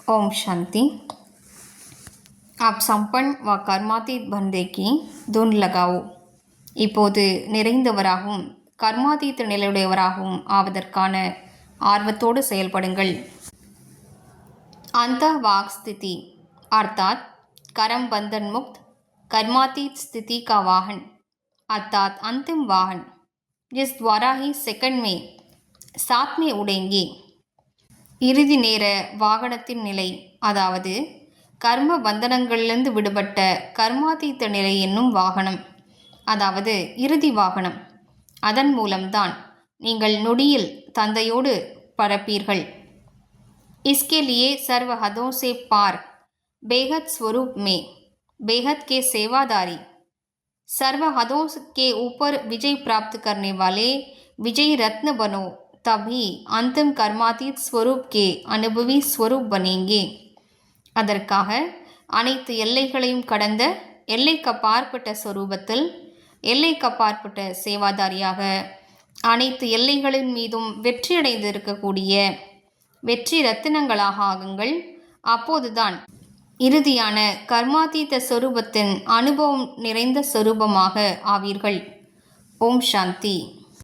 ओम शांति। आप संपन्न व कर्मातीत बनने की धुन लगाओ. இப்போது நிறைந்தவராகவும் கர்மாதீத நிலையுடையவராகவும் ஆவதற்கான ஆர்வத்தோடு செயல்படுங்கள். अंतः वाक स्थिति अर्थात कर्म बंधन मुक्त कर्मातीत स्थिति का वाहन अर्थात अंतिम वाहन जिस द्वारा ही सेकंड में साथ में उड़ेंगे. இறுதி நேர வாகனத்தின் நிலை, அதாவது கர்ம பந்தனங்களிலிருந்து விடுபட்ட கர்மாதீத்த நிலை என்னும் வாகனம், அதாவது இறுதி வாகனம். அதன் மூலம்தான் நீங்கள் நொடியில் தந்தையோடு பறப்பீர்கள். इसके लिए सर्व हदों से पार बेहद स्वरूप में बेहद के सेवादारी सर्व हदों के ऊपर विजय प्राप्त करने वाले विजय रत्न बनो, तभी अंतिम कर्मातीत स्वरूप के अनुभवी स्वरूप बनेंगे. அதற்காக அனைத்து எல்லைகளையும் கடந்த எல்லைக்கப்பாற்பட்ட ஸ்வரூபத்தில் எல்லைக்கப்பாற்பட்ட சேவாதாரியாக அனைத்து எல்லைகளின் மீதும் வெற்றியடைந்து இருக்கக்கூடிய வெற்றி ரத்தினங்களாக ஆகுங்கள். அப்போதுதான் இறுதியான கர்மாதீத ஸ்வரூபத்தின் அனுபவம் நிறைந்த ஸ்வரூபமாக ஆவீர்கள். ஓம் சாந்தி.